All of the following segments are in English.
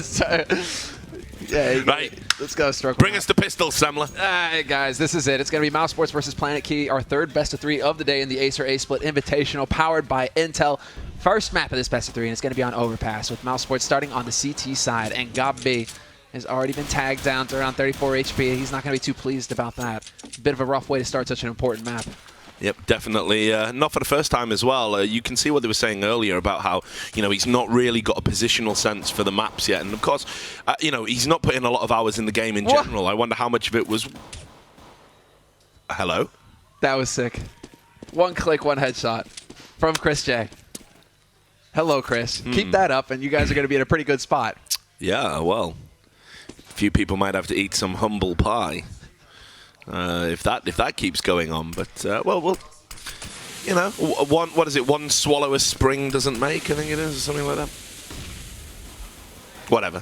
So, yeah, right. Let's go, Stroke. Bring us the pistol, Semler. All right, guys, this is it. It's going to be Mousesports versus Planetkey, our third best-of-3 of the day in the Acer A-Split Invitational, powered by Intel. First map of this best-of-3, and it's going to be on Overpass, with Mousesports starting on the CT side. And Gobby has already been tagged down to around 34 HP. He's not going to be too pleased about that. Bit of a rough way to start such an important map. Yep, definitely. Not for the first time as well. You can see what they were saying earlier about how, he's not really got a positional sense for the maps yet. And of course, he's not putting a lot of hours in the game in general. I wonder how much of it was... Hello? That was sick. One click, one headshot from Chris J. Hello, Chris. Keep that up, and you guys are going to be in a pretty good spot. Yeah, well, a few people might have to eat some humble pie. If that keeps going on, but well, what is it? One swallow a spring doesn't make. I think it is, or something like that. Whatever.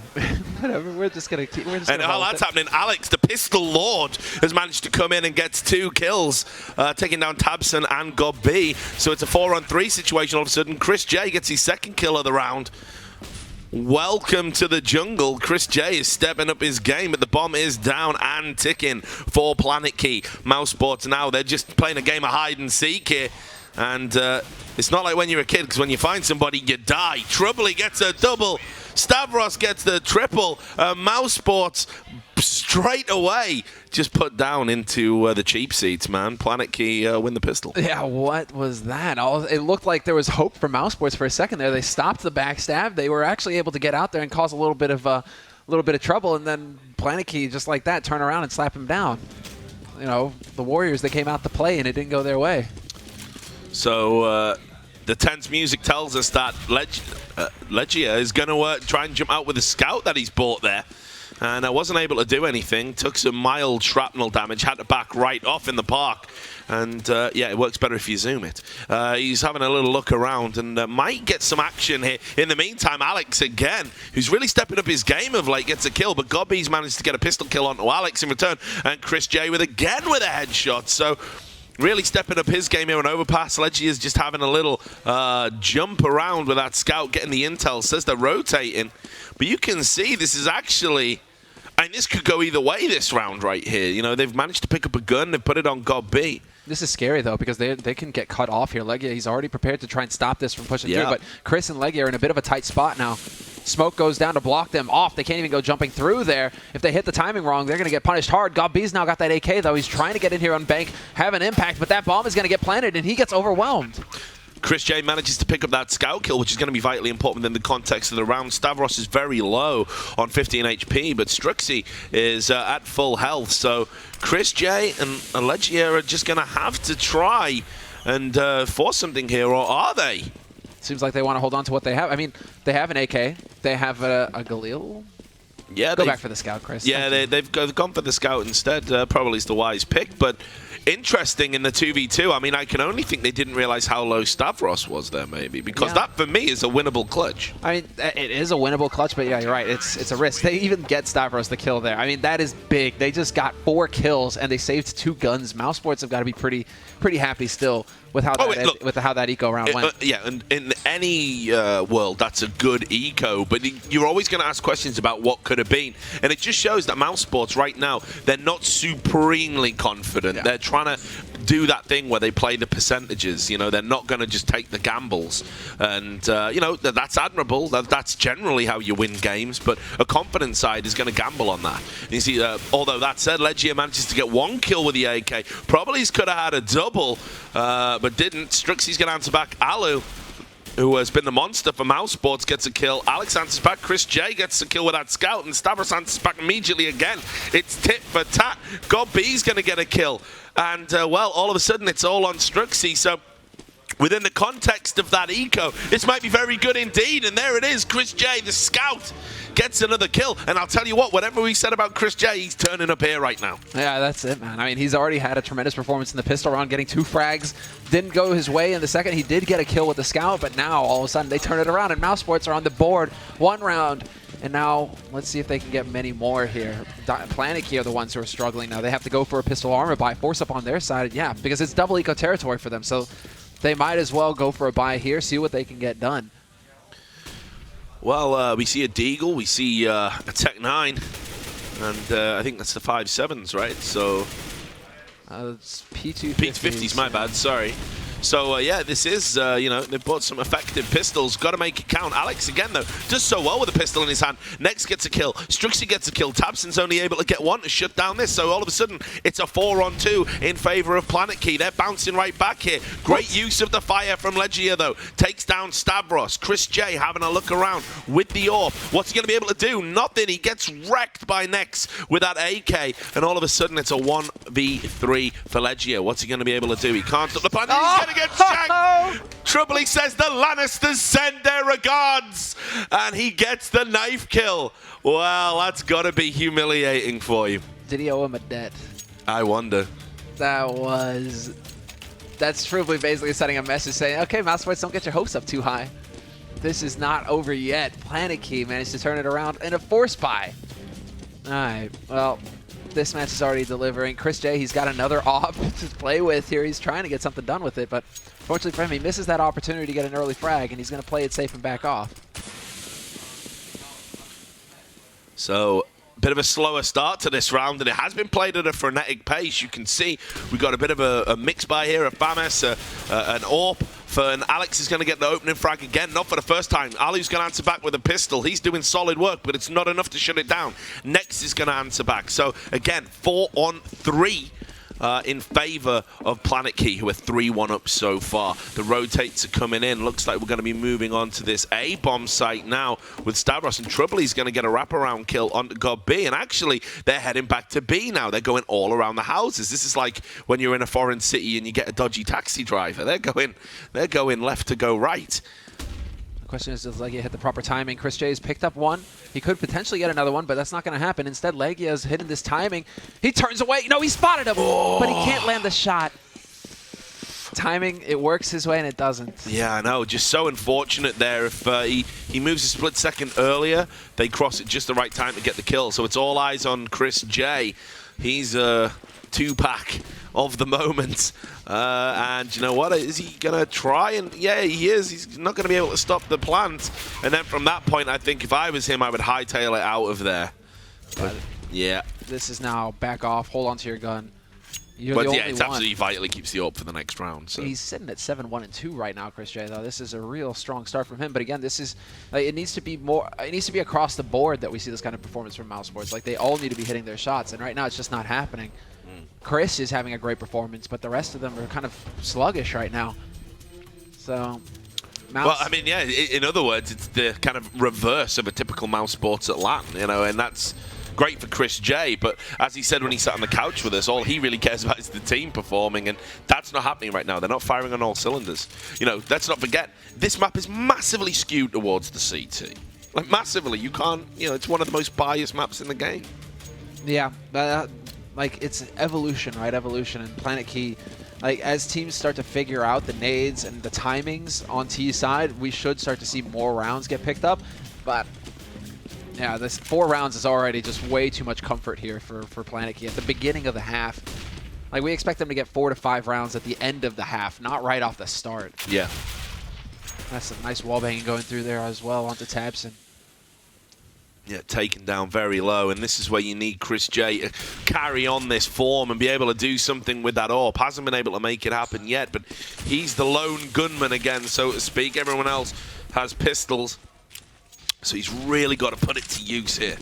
Whatever. We're just gonna keep. And while that's happening, Alex, the Pistol Lord, has managed to come in and gets 2 kills, taking down Tabson and Gob B. So it's a 4-on-3 situation. All of a sudden, Chris J gets his second kill of the round. Welcome to the jungle. Chris J is stepping up his game, but the bomb is down and ticking for Planetkey. Mousesports now, they're just playing a game of hide and seek here. And it's not like when you're a kid, because when you find somebody, you die. Troubley gets a double. Stavros gets the triple. Mousesports straight away just put down into the cheap seats, man. Planetkey win the pistol. Yeah, what was that? It looked like there was hope for Mousesports for a second there. They stopped the backstab. They were actually able to get out there and cause a little bit of trouble, and then Planetkey, just like that, turn around and slap him down. The Warriors, they came out to play, and it didn't go their way. So the tense music tells us that Legia is going to try and jump out with a scout that he's bought there. And I wasn't able to do anything. Took some mild shrapnel damage. Had to back right off in the park. And, yeah, it works better if you zoom it. He's having a little look around and might get some action here. In the meantime, Alex again, who's really stepping up his game of late, gets a kill. But Gobby's managed to get a pistol kill onto Alex in return. And Chris J with a headshot. So... really stepping up his game here on Overpass. Legia is just having a little jump around with that scout, getting the intel. Says they're rotating. But you can see this is actually... and this could go either way this round right here. They've managed to pick up a gun. They've put it on Gob B. This is scary, though, because they can get cut off here. Legia, he's already prepared to try and stop this from pushing through. But Chris and Legia are in a bit of a tight spot now. Smoke goes down to block them off. They can't even go jumping through there. If they hit the timing wrong, they're going to get punished hard. Gob B's now got that AK, though. He's trying to get in here on Bank, have an impact, but that bomb is going to get planted, and he gets overwhelmed. Chris J manages to pick up that scout kill, which is going to be vitally important in the context of the round. Stavros is very low on 15 HP, but Struxy is at full health. So Chris J and Legia are just going to have to try and force something here, or are they? Seems like they want to hold on to what they have. I mean, they have an AK. They have a Galil. Yeah, go back for the scout, Chris. Yeah, they've gone for the scout instead. Probably is the wise pick, but interesting in the 2v2. I mean, I can only think they didn't realize how low Stavros was there, maybe, because that for me is a winnable clutch. I mean, it is a winnable clutch, but yeah, you're right. It's a risk. They even get Stavros the kill there. I mean, that is big. They just got 4 kills and they saved 2 guns. Mousesports have got to be pretty happy still with how how that eco round went. Yeah, and in any world, that's a good eco, but you're always going to ask questions about what could have been, and it just shows that Mousesports right now, they're not supremely confident. Yeah. They're trying to do that thing where they play the percentages. They're not going to just take the gambles, and that's admirable. That's generally how you win games, but a confident side is going to gamble on that. And you see, although that said, Legia manages to get 1 kill with the AK. Probably could have had a double, but didn't. Struxy's going to answer back. Alu, who has been the monster for Mousesports, gets a kill. Alex answers back. Chris J gets a kill with that scout, and Stavros answers back immediately again. It's tit for tat. Gob B's going to get a kill. And, well, all of a sudden, it's all on Struxy. So within the context of that eco, this might be very good indeed. And there it is. Chris J, the scout, gets another kill. And I'll tell you what, whatever we said about Chris J, he's turning up here right now. Yeah, that's it, man. I mean, he's already had a tremendous performance in the pistol round, getting 2 frags. Didn't go his way in the second. He did get a kill with the scout, but now all of a sudden they turn it around, and Mousesports are on the board. 1 round. And now, let's see if they can get many more here. Planetkey are the ones who are struggling now. They have to go for a pistol armor buy, force up on their side. Yeah, because it's double eco territory for them. So they might as well go for a buy here, see what they can get done. Well, we see a Deagle, we see a Tech 9, and I think that's the 5.7s, right? So it's P250s. P250s, my bad, sorry. So, yeah, this is, you know, they've bought some effective pistols. Got to make it count. Alex, again, though, does so well with a pistol in his hand. Next gets a kill. Strixie gets a kill. Tabson's only able to get one to shut down this. So, all of a sudden, it's a 4-on-2 in favor of Planetkey. They're bouncing right back here. Great use of the fire from Legia, though. Takes down Stavros. Chris J having a look around with the AWP. What's he going to be able to do? Nothing. He gets wrecked by Nex with that AK. And all of a sudden, it's a 1v3 for Legia. What's he going to be able to do? He can't stop the plan. He's going to get shanked. Trouble, he says the Lannisters send their regards. And he gets the knife kill. Well, that's got to be humiliating for you. Did he owe him a debt? I wonder. That's Truly basically sending a message saying, okay, Mousesports, don't get your hopes up too high. This is not over yet. Planetkey managed to turn it around in a force buy. All right, well, this match is already delivering. Chris J, he's got another op to play with here. He's trying to get something done with it, but fortunately for him, he misses that opportunity to get an early frag, and he's going to play it safe and back off. So, bit of a slower start to this round, and it has been played at a frenetic pace. You can see we got a bit of a mix by here of Bames, an AWP. And Alex is going to get the opening frag again, not for the first time. Ali's going to answer back with a pistol. He's doing solid work, but it's not enough to shut it down. Next is going to answer back. So, again, 4-on-3 in favor of Planetkey, who are 3-1 up so far. The rotates are coming in. Looks like we're going to be moving on to this A-bomb site now with Stavros, and Trouble. He's going to get a wraparound kill on God B, and actually they're heading back to B now. They're going all around the houses. This is like when you're in a foreign city and you get a dodgy taxi driver. They're going left to go right. Question is, does Legia hit the proper timing? Chris J has picked up one. He could potentially get another one, but that's not going to happen. Instead, Legia is hitting this timing. He turns away. No, he spotted him, but he can't land the shot. Timing, it works his way, and it doesn't. Yeah, I know. Just so unfortunate there. If he moves a split second earlier, they cross at just the right time to get the kill. So it's all eyes on Chris J. He's a two-pack of the moment. And you know what? Is he going to try? And yeah, he is. He's not going to be able to stop the plant. And then from that point, I think if I was him, I would hightail it out of there. But yeah. This is now back off. Hold on to your gun. But yeah, it's absolutely vital. He keeps the AWP for the next round. So. He's sitting at 7-1-2 right now, Chris J. Though this is a real strong start from him. But again, this is like, it needs to be more. It needs to be across the board that we see this kind of performance from Mousesports. Like they all need to be hitting their shots, and right now it's just not happening. Chris is having a great performance, but the rest of them are kind of sluggish right now. So, well, I mean, yeah. In other words, it's the kind of reverse of a typical Mousesports at LAN, you know, and that's great for Chris J. But as he said when he sat on the couch with us, all he really cares about is the team performing, and that's not happening right now. They're not firing on all cylinders. You know, let's not forget, this map is massively skewed towards the CT. Like, massively. You can't, you know, it's one of the most biased maps in the game. Yeah, like, it's evolution, right? Evolution. And Planetkey, like, as teams start to figure out the nades and the timings on T's side, we should start to see more rounds get picked up. But yeah, this 4 rounds is already just way too much comfort here for Planetkey at the beginning of the half. Like, we expect them to get 4 to 5 rounds at the end of the half, not right off the start. Yeah. That's some nice wall banging going through there as well onto Tabson. Yeah, taken down very low, and this is where you need Chris J to carry on this form and be able to do something with that AWP. Hasn't been able to make it happen yet, but he's the lone gunman again, so to speak. Everyone else has pistols, so he's really got to put it to use here.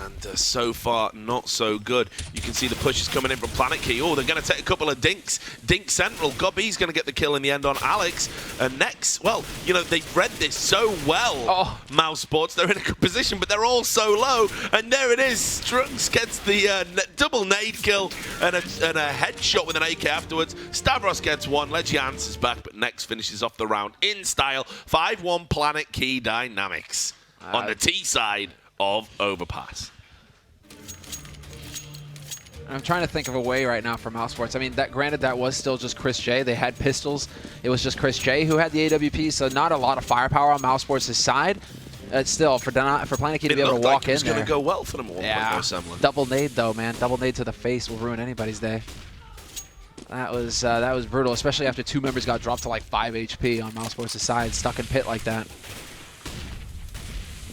And so far, not so good. You can see the pushes coming in from Planetkey. Oh, they're going to take a couple of dinks. Dink Central. Gobby's going to get the kill in the end on Alex. And next, well, you know, they've read this so well, Mousesports. They're in a good position, but they're all so low. And there it is. Strux gets the double nade kill and a headshot with an AK afterwards. Stavros gets one. Legia answers back, but next finishes off the round in style. 5-1 Planetkey Dynamics on the T side of Overpass. I'm trying to think of a way right now for Mousesports. I mean, granted, that was still just Chris J. They had pistols. It was just Chris J who had the AWP, so not a lot of firepower on Mousesports' side. Still, for Planetkey to be able to walk in there. It's going to go well for them all. Yeah, double nade though, man. Double nade to the face will ruin anybody's day. That was brutal, especially after 2 members got dropped to like 5 HP on Mousesports' side, stuck in pit like that.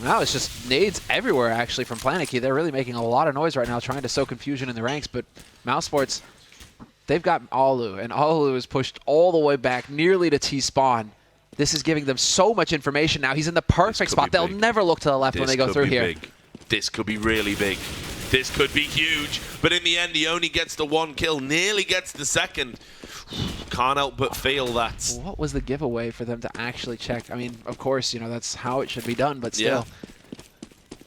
Now it's just nades everywhere, actually, from Planetkey. They're really making a lot of noise right now, trying to sow confusion in the ranks. But Mousesports, they've got Alu, and Alu is pushed all the way back, nearly to T-spawn. This is giving them so much information now. He's in the perfect spot. They'll never look to the left when they go through here. This could be really big. This could be huge. But in the end, he only gets the 1 kill, nearly gets the second. Can't help but feel that. What was the giveaway for them to actually check? I mean, of course, you know, that's how it should be done, but still. Yeah.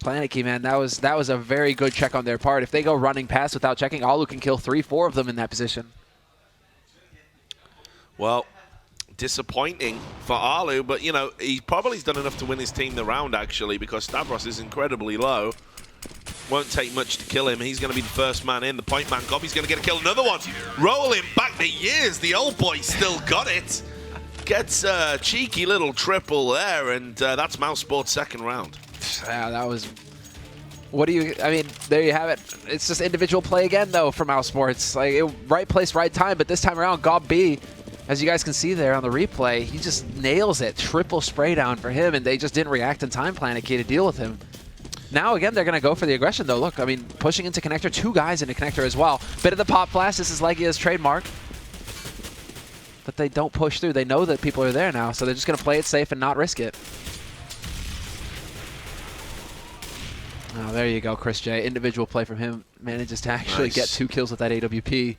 Planetkey, man, that was a very good check on their part. If they go running past without checking, Alu can kill 3-4 of them in that position. Well, disappointing for Alu, but, you know, he probably's done enough to win his team the round, actually, because Stavros is incredibly low. Won't take much to kill him. He's going to be the first man in. The point man, Gobby's going to get a kill. Another one. Rolling back the years. The old boy still got it. Gets a cheeky little triple there, and that's Mousesports' second round. Yeah, that was... What do you... I mean, there you have it. It's just individual play again, though, for Mousesports. Like, right place, right time, but this time around, Gob B, as you guys can see there on the replay, he just nails it. Triple spray down for him, and they just didn't react in time, Planetkey, to deal with him. Now, again, they're going to go for the aggression, though. Look, I mean, pushing into connector, 2 guys into connector as well. Bit of the pop flash. This is Legia's trademark. But they don't push through. They know that people are there now, so they're just going to play it safe and not risk it. Oh, there you go, Chris J. Individual play from him. Manages to actually get 2 kills with that AWP.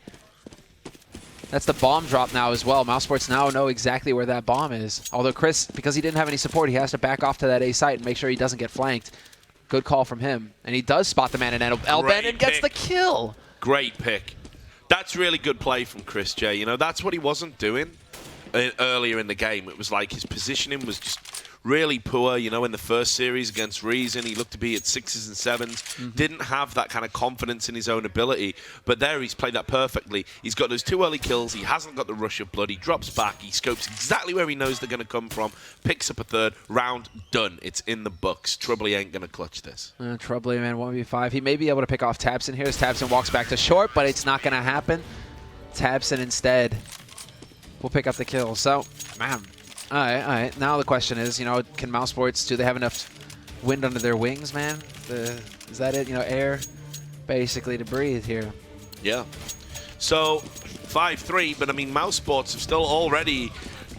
That's the bomb drop now as well. Mousesports now know exactly where that bomb is. Although Chris, because he didn't have any support, he has to back off to that A site and make sure he doesn't get flanked. Good call from him. And he does spot the man in Elben and gets the kill. Great pick. That's really good play from Chris J. You know, that's what he wasn't doing earlier in the game. It was like his positioning was just really poor. You know, in the first series against Reason, he looked to be at 6s and 7s. Didn't have that kind of confidence in his own ability. But there, he's played that perfectly. He's got those 2 early kills. He hasn't got the rush of blood. He drops back. He scopes exactly where he knows they're going to come from. Picks up a 3rd. Round done. It's in the books. Troubley ain't going to clutch this. Troubley, man, 1v5. He may be able to pick off Tabson here as Tabson walks back to short, but it's not going to happen. Tabson instead will pick up the kill. So, man. All right. Now the question is, you know, can Mousesports, do they have enough wind under their wings, man? Is that it? You know, air, basically, to breathe here. Yeah. So, 5-3, but I mean, Mousesports have still already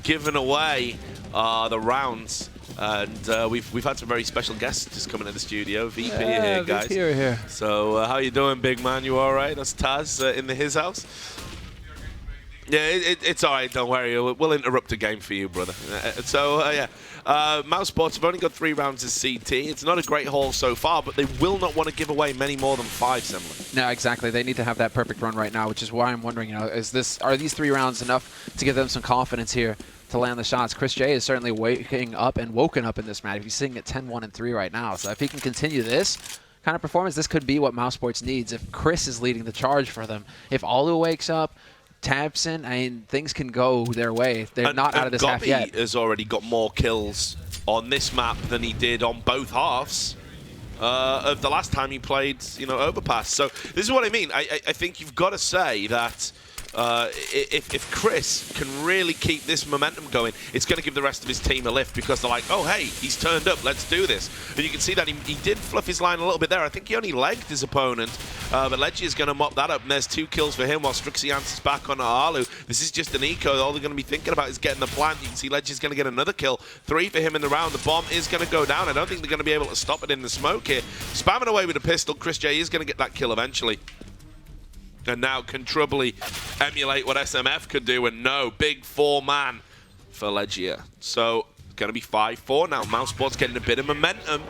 given away the rounds. And we've had some very special guests just coming in the studio. VP here, guys. VP here. So, how you doing, big man? You all right? That's Taz in his house. Yeah, it's all right. Don't worry. We'll interrupt the game for you, brother. Yeah. Mousesports have only got 3 rounds of CT. It's not a great haul so far, but they will not want to give away many more than 5, Semler. No, exactly. They need to have that perfect run right now, which is why I'm wondering, you know, are these 3 rounds enough to give them some confidence here to land the shots? Chris J is certainly waking up and woken up in this match. He's sitting at 10-1 and 3 right now. So if he can continue this kind of performance, this could be what Mousesports needs. If Chris is leading the charge for them, if Alu wakes up, Tabson, I mean, things can go their way. They're not out of this half yet. Has already got more kills on this map than he did on both halves of the last time he played, you know, Overpass. So this is what I mean. I think you've got to say that if Chris can really keep this momentum going, it's going to give the rest of his team a lift, because they're like, oh, hey, he's turned up, let's do this. And you can see that he did fluff his line a little bit there. I think he only legged his opponent, but Leggy is going to mop that up, and there's 2 kills for him while Strixie answers back on Alu. This is just an eco. All they're going to be thinking about is getting the plant. You can see Leggy is going to get another kill. 3 for him in the round. The bomb is going to go down. I don't think they're going to be able to stop it in the smoke here. Spamming away with a pistol. Chris J is going to get that kill eventually. And now can Troubley emulate what SMF could do, and no, big 4-man for Legia. So it's going to be 5-4 now. Mousesports getting a bit of momentum,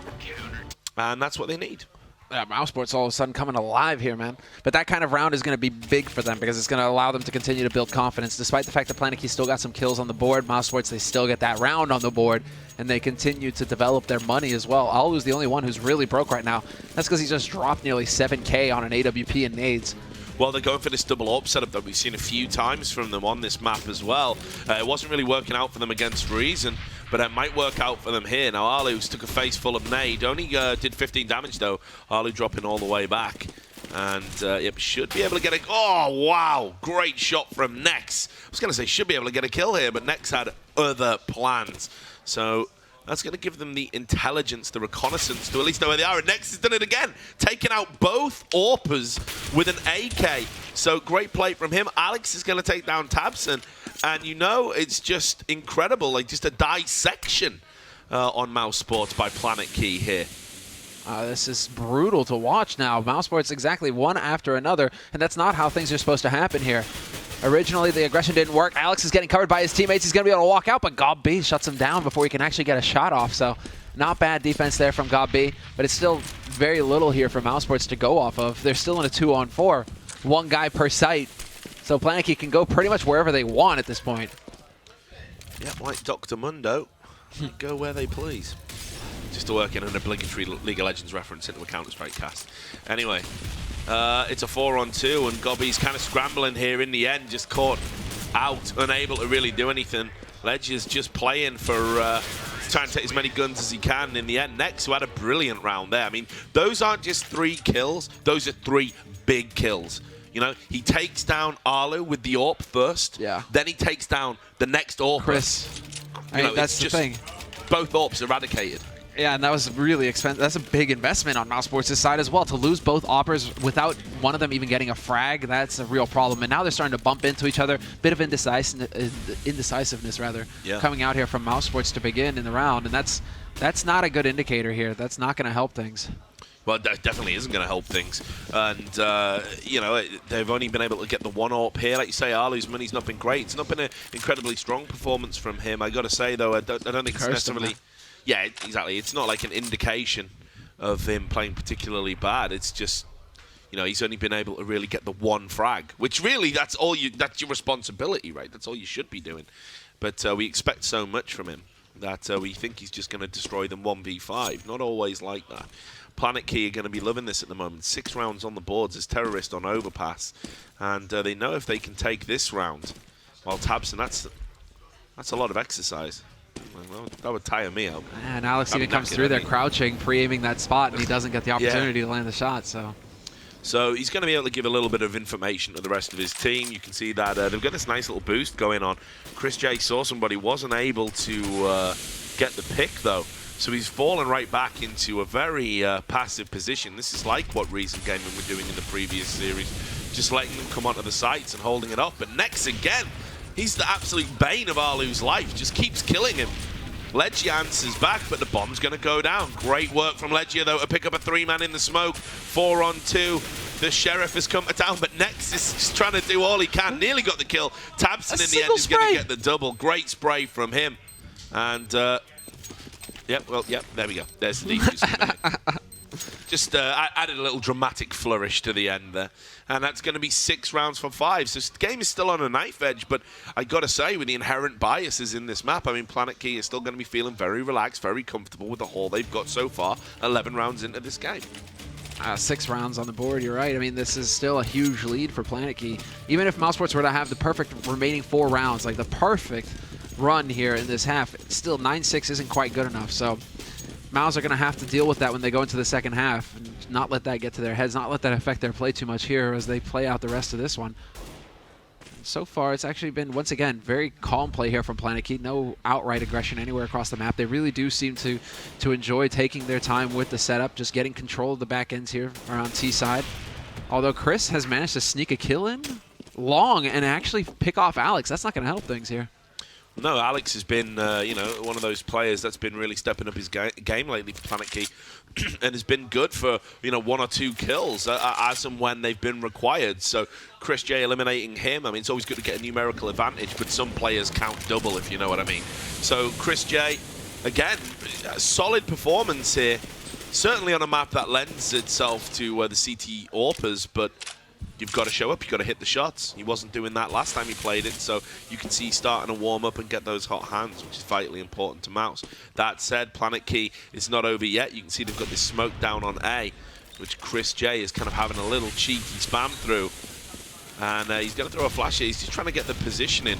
and that's what they need. Yeah, Mousesports all of a sudden coming alive here, man. But that kind of round is going to be big for them, because it's going to allow them to continue to build confidence. Despite the fact that Planetkey still got some kills on the board, Mousesports, they still get that round on the board, and they continue to develop their money as well. Alu's the only one who's really broke right now. That's because he just dropped nearly 7K on an AWP and nades. Well, they're going for this double AWP setup that we've seen a few times from them on this map as well. It wasn't really working out for them against Reason, but it might work out for them here. Now, Alu's took a face full of nade. Only did 15 damage, though. Alu dropping all the way back. And yep, should be able to get a... Oh, wow. Great shot from Nex. I was going to say should be able to get a kill here, but Nex had other plans. So That's going to give them the intelligence, the reconnaissance to at least know where they are. And Nex has done it again, taking out both AWPers with an AK. So great play from him. Alex is going to take down Tabson. And you know, it's just incredible, like just a dissection on Mousesports by Planetkey here. This is brutal to watch now. Mousesports exactly one after another, and that's not how things are supposed to happen here. Originally, the aggression didn't work. Alex is getting covered by his teammates. He's going to be able to walk out, but GobB shuts him down before he can actually get a shot off. So not bad defense there from GobB, but it's still very little here for Mousesports to go off of. They're still in a 2-on-4, one guy per site. So Planetkey can go pretty much wherever they want at this point. Yeah, like Dr. Mundo, go where they please. Just to work in an obligatory League of Legends reference into a Counter-Strike cast. Anyway, it's a 4-on-2, and GobB's kind of scrambling here in the end, just caught out, unable to really do anything. Ledge is just playing for trying to take as many guns as he can in the end. Nex, who had a brilliant round there. I mean, those aren't just 3 kills, those are 3 big kills. You know, he takes down Arlo with the AWP first, then he takes down the next AWP. Chris, I mean, that's the thing. Both AWPs eradicated. Yeah, and that was really expensive. That's a big investment on Mousesports' side as well. To lose both AWPers without one of them even getting a frag, that's a real problem. And now they're starting to bump into each other. Bit of indecisiveness rather, coming out here from Mousesports to begin in the round. And that's not a good indicator here. That's not going to help things. Well, that definitely isn't going to help things. And, you know, they've only been able to get the 1 AWP here. Like you say, Arlu's money's not been great. It's not been an incredibly strong performance from him. I got to say, though, I don't think it's necessarily... Yeah, exactly. It's not like an indication of him playing particularly bad. It's just, you know, he's only been able to really get the 1 frag, which really that's your responsibility, right? That's all you should be doing. But we expect so much from him that we think he's just going to destroy them 1v5. Not always like that. Planetkey are going to be loving this at the moment. 6 rounds on the boards as Terrorist on Overpass, and they know if they can take this round, while Tabson, that's a lot of exercise. Well, that would tire me out. And Alex even comes through there crouching, pre-aiming that spot, and he doesn't get the opportunity to land the shot. So he's going to be able to give a little bit of information to the rest of his team. You can see that they've got this nice little boost going on. Chris J saw somebody, wasn't able to get the pick, though. So he's fallen right back into a very passive position. This is like what Reason Gaming were doing in the previous series, just letting them come onto the sites and holding it up. But Nex again, he's the absolute bane of Arlu's life, just keeps killing him. Legia answers back, but the bomb's going to go down. Great work from Legia, though, to pick up a 3-man in the smoke. 4-on-2. The Sheriff has come to town, but Nex is just trying to do all he can. Nearly got the kill. Tabson in the end is going to get the double. Great spray from him. And, there we go. There's the defuse. Just added a little dramatic flourish to the end there. And that's going to be 6 rounds for 5. So the game is still on a knife edge, but I got to say, with the inherent biases in this map, I mean, Planetkey is still going to be feeling very relaxed, very comfortable with the haul they've got so far, 11 rounds into this game. 6 rounds on the board, you're right. I mean, this is still a huge lead for Planetkey. Even if Mousesports were to have the perfect remaining 4 rounds, like the perfect run here in this half, still 9-6 isn't quite good enough. So Mouz are going to have to deal with that when they go into the second half and not let that get to their heads, not let that affect their play too much here as they play out the rest of this one. So far, it's actually been, once again, very calm play here from Planetkey. No outright aggression anywhere across the map. They really do seem to enjoy taking their time with the setup, just getting control of the back ends here around T side. Although Chris has managed to sneak a kill in long and actually pick off Alex. That's not going to help things here. No, Alex has been, you know, one of those players that's been really stepping up his game lately for Planetkey and has been good for, you know, 1 or 2 kills as and when they've been required. So Chris J eliminating him, I mean, it's always good to get a numerical advantage, but some players count double, if you know what I mean. So Chris J, again, a solid performance here. Certainly on a map that lends itself to the CT AWPers, but you've got to show up, you've got to hit the shots. He wasn't doing that last time he played it, so you can see he's starting to warm up and get those hot hands, which is vitally important to Mouz. That said, Planetkey is not over yet. You can see they've got this smoke down on A, which Chris J is kind of having a little cheeky spam through. And he's going to throw a flash here. He's just trying to get the position in,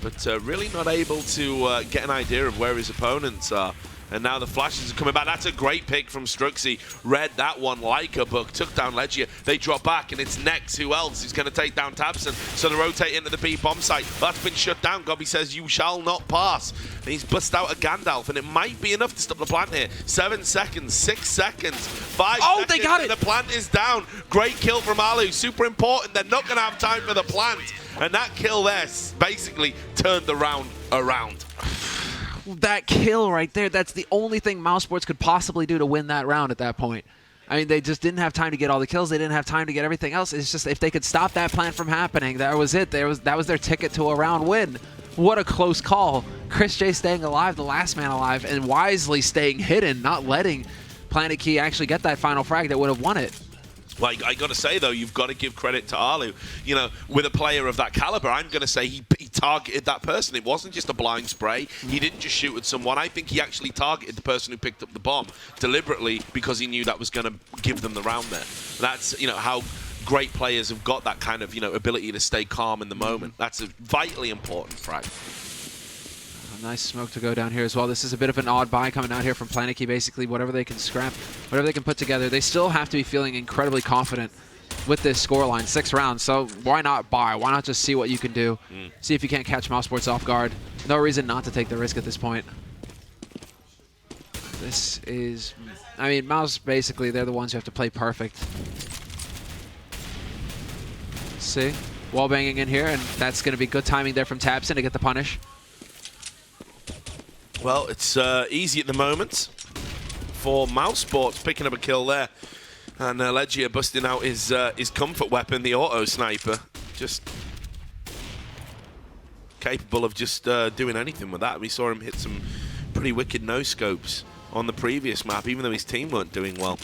but really not able to get an idea of where his opponents are. And now the flashes are coming back. That's a great pick from Struxy. Read that one like a book. Took down Legia. They drop back, and it's next. Who else is going to take down Tabson? So they rotate into the B bomb site. That's been shut down. Gobby says, you shall not pass. And he's bust out a Gandalf, and it might be enough to stop the plant here. 7 seconds, 6 seconds, 5 seconds. They got it. And the plant is down. Great kill from Alu. Super important. They're not going to have time for the plant. And that kill there basically turned the round around. That kill right there, that's the only thing Mousesports could possibly do to win that round at that point. I mean, they just didn't have time to get all the kills. They didn't have time to get everything else. It's just if they could stop that plant from happening, that was it. That was their ticket to a round win. What a close call. Chris J staying alive, the last man alive, and wisely staying hidden, not letting Planetkey actually get that final frag that would have won it. Like, I got to say, though, you've got to give credit to Alu. You know, with a player of that caliber, I'm going to say he targeted that person. It wasn't just a blind spray. He didn't just shoot at someone. I think he actually targeted the person who picked up the bomb deliberately because he knew that was going to give them the round there. That's, you know, how great players have got that kind of, you know, ability to stay calm in the moment. That's a vitally important frag. Nice smoke to go down here as well. This is a bit of an odd buy coming out here from Planetkey. Basically, whatever they can scrap, whatever they can put together. They still have to be feeling incredibly confident with this scoreline. 6 rounds, so why not buy? Why not just see what you can do? See if you can't catch Mousesports off guard. No reason not to take the risk at this point. This is... I mean, Mouz, basically, they're the ones who have to play perfect. See? Wall banging in here, and that's going to be good timing there from Tabson to get the punish. Well, it's easy at the moment for Mousesports picking up a kill there. And Legia busting out his comfort weapon, the auto sniper. Just capable of just doing anything with that. We saw him hit some pretty wicked no-scopes on the previous map, even though his team weren't doing well.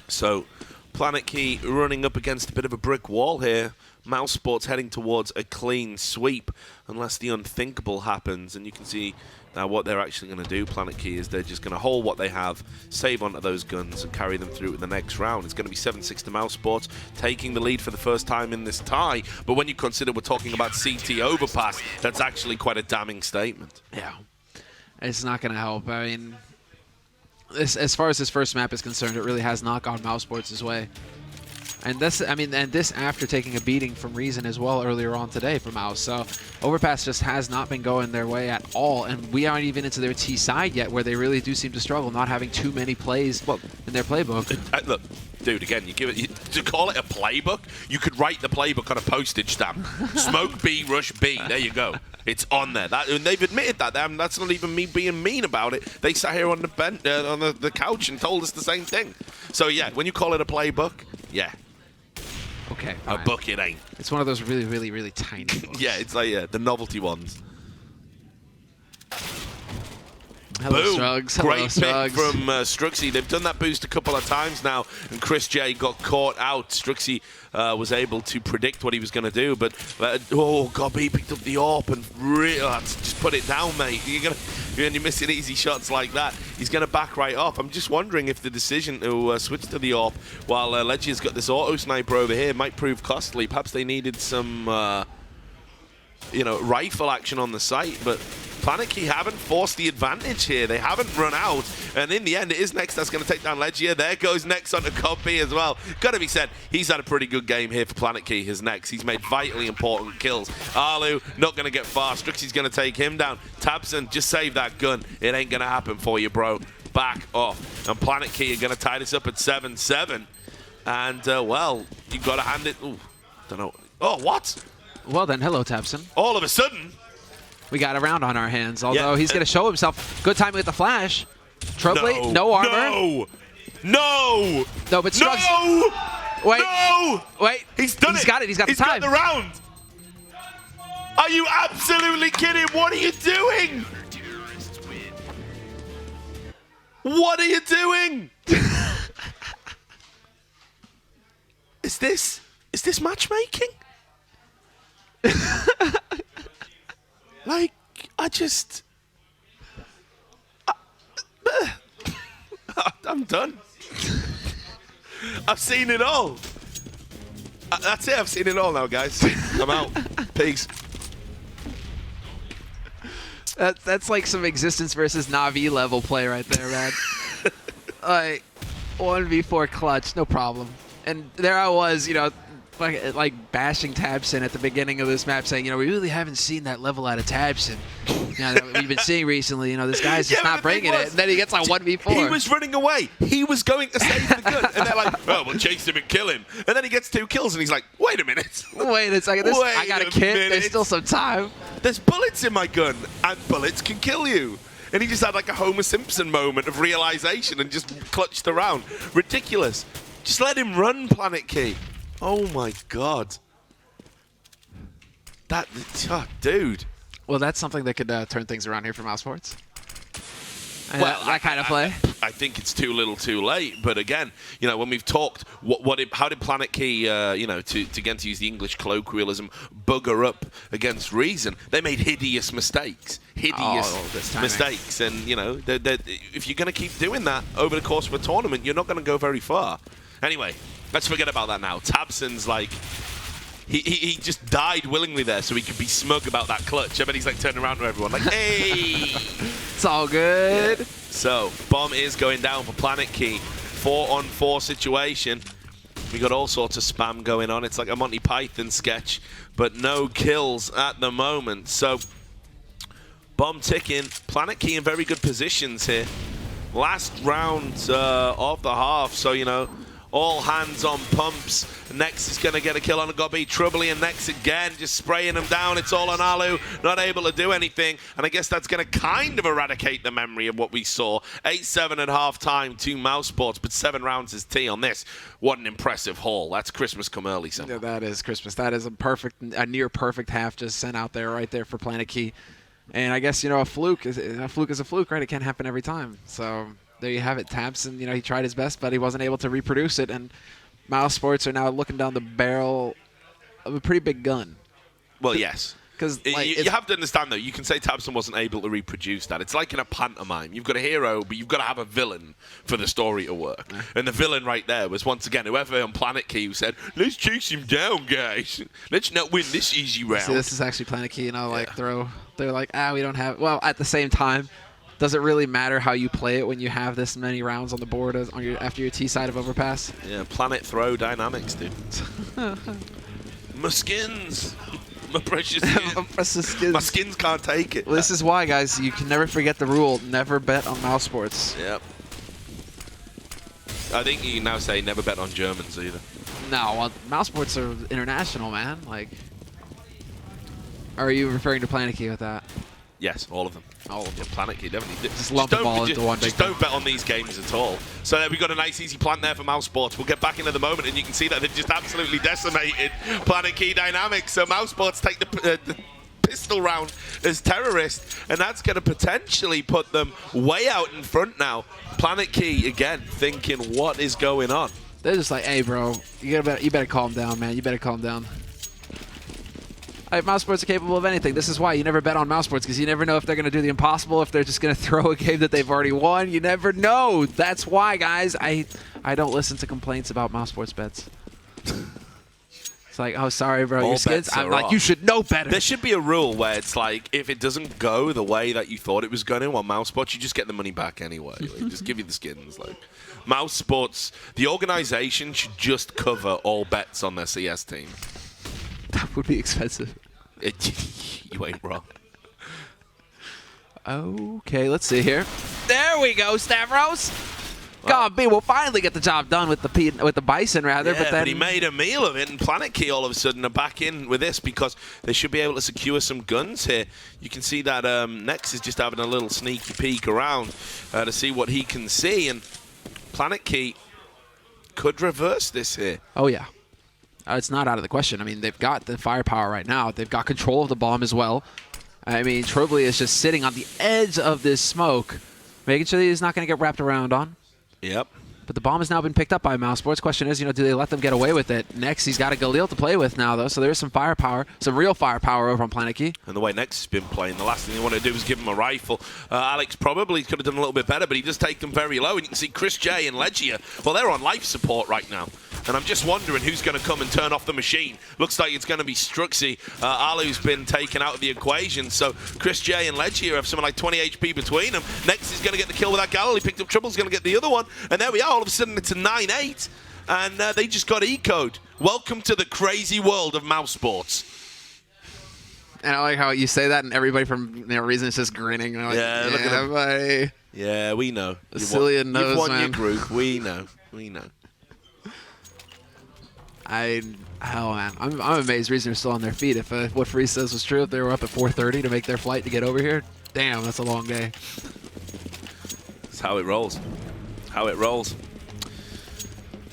So Planetkey running up against a bit of a brick wall here. Mousesports heading towards a clean sweep unless the unthinkable happens. And you can see now what they're actually going to do, Planetkey, is they're just going to hold what they have, save onto those guns, and carry them through to the next round. It's going to be 7-6 to Mousesports, taking the lead for the first time in this tie. But when you consider we're talking about CT overpass, that's actually quite a damning statement. Yeah, it's not going to help. I mean, as far as this first map is concerned, it really has not gone Mousesports' way. And this, I mean, and this after taking a beating from Reason as well earlier on today from Mouz. So Overpass just has not been going their way at all, and we aren't even into their T side yet, where they really do seem to struggle, not having too many plays in their playbook. Look, dude, again, you give it to call it a playbook. You could write the playbook on a postage stamp. Smoke B, rush B. There you go. It's on there. And they've admitted that. That's not even me being mean about it. They sat here on the bench, on the couch, and told us the same thing. So yeah, when you call it a playbook, yeah. Okay, a book it ain't. It's one of those really, really, really tiny books. Yeah, it's like the novelty ones. Hello, Boom. Strugs. Great Hello, pick Strugs. from Struxy. They've done that boost a couple of times now, and Chris J got caught out. Struxy was able to predict what he was going to do, but oh god, he picked up the AWP and really just put it down, mate. You're missing easy shots like that. He's going to back right off. I'm just wondering if the decision to switch to the AWP while Legia's got this auto sniper over here might prove costly. Perhaps they needed some, rifle action on the site, but Planetkey haven't forced the advantage here. They haven't run out. And in the end, it is Next that's going to take down Legia. There goes Next onto Copy as well. Got to be said, he's had a pretty good game here for Planetkey, his Next. He's made vitally important kills. Alu, not going to get far. Struxy's going to take him down. Tabson, just save that gun. It ain't going to happen for you, bro. Back off. And Planetkey are going to tie this up at 7-7. And, well, you've got to hand it. Ooh, don't know. Oh, what? Well then, hello, Tabson. All of a sudden, we got a round on our hands, although he's going to show himself. Good timing with the flash. Trouble, no armor. No, but Strugs. No! Wait. No! Wait. He's done it. He's got it. He's got the time. He's got the round. Are you absolutely kidding? What are you doing? What are you doing? Is this matchmaking? Like, I'm done. I've seen it all. That's it. I've seen it all now, guys. I'm out. Peace. That's like some Existence versus Na'Vi level play right there, man. Like 1v4 clutch, no problem. And there I was, you know, like bashing Tabson at the beginning of this map, saying, you know, we really haven't seen that level out of Tabson, you know, that we've been seeing recently. You know, this guy's just not bringing it. And then he gets like 1v4. He was running away. He was going to save the gun. And they're like, oh, we'll chase him and kill him. And then he gets 2 kills, and he's like, wait a minute. Wait a second. I got a kit. There's still some time. There's bullets in my gun, and bullets can kill you. And he just had like a Homer Simpson moment of realization and just clutched around. Ridiculous. Just let him run, Planetkey. Oh my God. That, dude. Well, that's something that could turn things around here for Mousesports. Well, that kind of play. I think it's too little, too late. But again, you know, when we've talked, how did Planetkey, you know, to use the English colloquialism, bugger up against Reason? They made hideous mistakes, mistakes, and you know, if you're going to keep doing that over the course of a tournament, you're not going to go very far. Anyway, let's forget about that now. Tabson's like. He just died willingly there so he could be smug about that clutch. I bet he's like turning around to everyone like, hey! It's all good. Yeah. So, bomb is going down for Planetkey. 4-on-4 situation. We got all sorts of spam going on. It's like a Monty Python sketch, but no kills at the moment. So, bomb ticking. Planetkey in very good positions here. Last round of the half, so, you know, all hands on pumps. Next is going to get a kill on a Gobby. Troubly and Next again, just spraying him down. It's all on Alu, not able to do anything. And I guess that's going to kind of eradicate the memory of what we saw. 8-7 at halftime to Mousesports, but 7 rounds is T on this. What an impressive haul. That's Christmas come early, somehow. Yeah, that is Christmas. That is a near perfect half just sent out there right there for Planetkey. And I guess, you know, a fluke is a fluke, right? It can't happen every time. So there you have it. Tabson, you know, he tried his best, but he wasn't able to reproduce it. And Mousesports are now looking down the barrel of a pretty big gun. Well, yes. Because you have to understand, though, you can say Tabson wasn't able to reproduce that. It's like in a pantomime. You've got a hero, but you've got to have a villain for the story to work. Yeah. And the villain right there was, once again, whoever on Planetkey who said, let's chase him down, guys. Let's not win this easy round. See, this is actually Planetkey, you know, like they're like, we don't have, well, at the same time, does it really matter how you play it when you have this many rounds on the board after your T side of overpass? Yeah, planet throw dynamics, dude. My skins. My precious skins. My skins can't take it. Well, this is why, guys, you can never forget the rule. Never bet on Mousesports. Yep. I think you can now say never bet on Germans either. No, well, Mousesports are international, man. Like, are you referring to Planetkey with that? Yes, all of them. All of them. Yeah, Planetkey, definitely. Just lump them all into one big Just don't bet on these games at all. So there we got a nice easy plant there for Mousesports. We'll get back into the moment, and you can see that they've just absolutely decimated Planetkey dynamics. So Mousesports take the pistol round as terrorists, and that's going to potentially put them way out in front now. Planetkey, again, thinking, what is going on? They're just like, hey, bro, you better calm down, man. You better calm down. Mousesports are capable of anything. This is why you never bet on Mousesports, because you never know if they're going to do the impossible, if they're just going to throw a game that they've already won. You never know. That's why, guys, I don't listen to complaints about Mousesports bets. It's like, oh, sorry, bro, your skins. I'm like, you should know better. There should be a rule where it's like, if it doesn't go the way that you thought it was going to on Mousesports, you just get the money back anyway. Like, just give you the skins. Like, Mousesports, the organization should just cover all bets on their CS team. That would be expensive. You ain't wrong. Okay, let's see here. There we go, Stavros. God, B will finally get the job done with the Bison, rather. Yeah, but then he made a meal of it, and Planetkey all of a sudden are back in with this because they should be able to secure some guns here. You can see that Nex is just having a little sneaky peek around to see what he can see, and Planetkey could reverse this here. Oh, yeah. It's not out of the question. I mean, they've got the firepower right now. They've got control of the bomb as well. I mean, Troubly is just sitting on the edge of this smoke, making sure that he's not going to get wrapped around on. Yep. But the bomb has now been picked up by Mousesports. Question is, you know, do they let them get away with it? Next, he's got a Galil to play with now, though, so there's some firepower, some real firepower over on Planetkey. And the way Nex has been playing, the last thing you want to do is give him a rifle. Alex probably could have done a little bit better, but he does take them very low. And you can see Chris J and Legia, well, they're on life support right now. And I'm just wondering who's going to come and turn off the machine. Looks like it's going to be Struxy. Alu's been taken out of the equation. So Chris J and Ledge here have something like 20 HP between them. Next is going to get the kill with that Galil. He picked up Trouble's going to get the other one. And there we are. All of a sudden, it's a 9-8. And they just got eco'd. Welcome to the crazy world of Mousesports. And I like how you say that, and everybody from reason is just grinning. Like, yeah, look at them. Buddy. Yeah, we know. Cillian knows, you've won man. your group. We know. We know. Man, I'm amazed Reason are still on their feet. If what Freeze says was true, if they were up at 4:30 to make their flight to get over here, damn, that's a long day. That's how it rolls. How it rolls.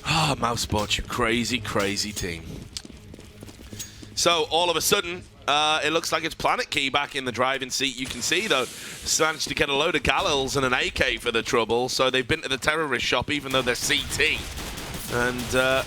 Ah, Mousesports, you crazy, crazy team. So all of a sudden, it looks like it's Planetkey back in the driving seat. You can see, though, managed to get a load of Galils and an AK for the trouble. So they've been to the terrorist shop, even though they're CT. And,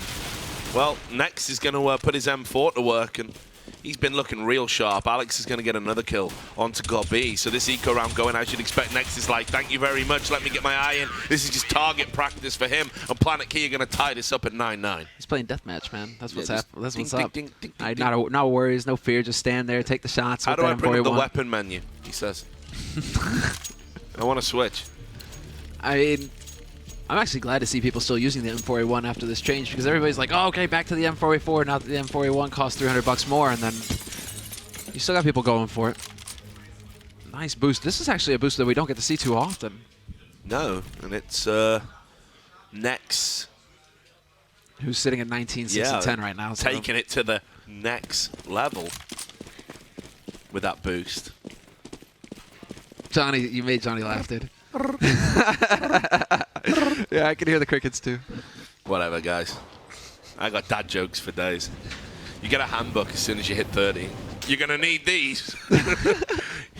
well, Nex is going to put his M4 to work, and he's been looking real sharp. Alex is going to get another kill onto Gobi. So this eco round going, as you'd expect, Nex is like, thank you very much, let me get my eye in. This is just target practice for him. And Planetkey are going to tie this up at 9-9. He's playing deathmatch, man. That's what's happening. That's what's ding, up. ding, ding, ding, No worries, no fear. Just stand there, take the shots. How do I bring up the weapon menu? He says. I want to switch. I mean, I'm actually glad to see people still using the M4A1 after this change, because everybody's like, oh, okay, back to the M4A4. Now that the M4A1 costs $300 more, and then you still got people going for it. Nice boost. This is actually a boost that we don't get to see too often. No, and it's Nex. Who's sitting at 19, 6, and 10 right now. So. Taking it to the next level with that boost. Johnny, you made Johnny laugh, dude. Yeah, I can hear the crickets too. Whatever, guys. I got dad jokes for days. You get a handbook as soon as you hit 30. You're gonna need these.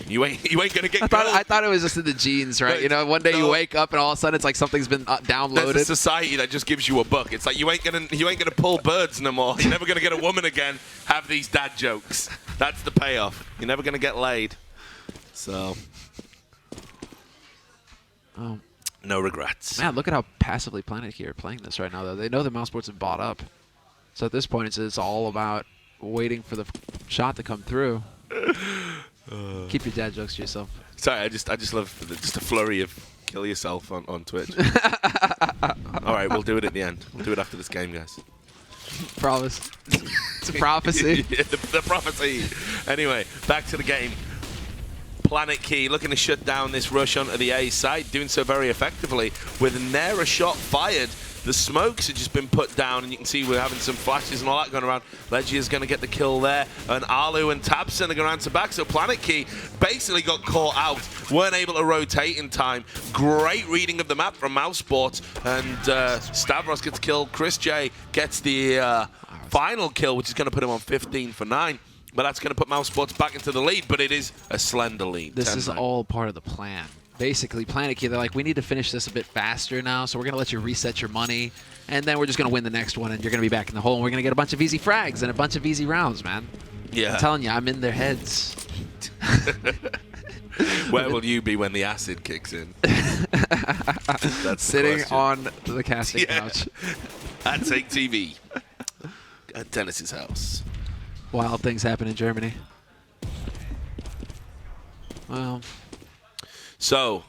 you ain't gonna get. I thought it was just in the genes, right? You know, one day you wake up and all of a sudden it's like something's been downloaded. There's a society that just gives you a book. It's like you ain't gonna pull birds no more. You're never gonna get a woman again. Have these dad jokes. That's the payoff. You're never gonna get laid. So. Oh. No regrets. Man, look at how passively Planetkey are playing this right now, though. They know the Mousesports have bought up. So at this point, it's all about waiting for the shot to come through. Keep your dad jokes to yourself. Sorry, I just love just a flurry of kill yourself on Twitch. All right, we'll do it at the end. We'll do it after this game, guys. Promise. It's a prophecy. Yeah, the prophecy. Anyway, back to the game. Planetkey looking to shut down this rush onto the A side, doing so very effectively with ne'er a shot fired. The smokes have just been put down, and you can see we're having some flashes and all that going around. Leggy is going to get the kill there, and Alu and Tabson are going to answer back. So Planetkey basically got caught out, weren't able to rotate in time. Great reading of the map from Mousesports, and Stavros gets killed. Chris J gets the final kill, which is going to put him on 15 for 9. But that's going to put Mousesports back into the lead, but it is a slender lead. This is all part of the plan. Basically, Planetkey, they're like, we need to finish this a bit faster now, so we're going to let you reset your money, and then we're just going to win the next one, and you're going to be back in the hole, and we're going to get a bunch of easy frags and a bunch of easy rounds, man. Yeah. I'm telling you, I'm in their heads. Where will you be when the acid kicks in? That's sitting on the casting couch. At TakeTV. At Dennis's house. Wild things happen in Germany. Well. So,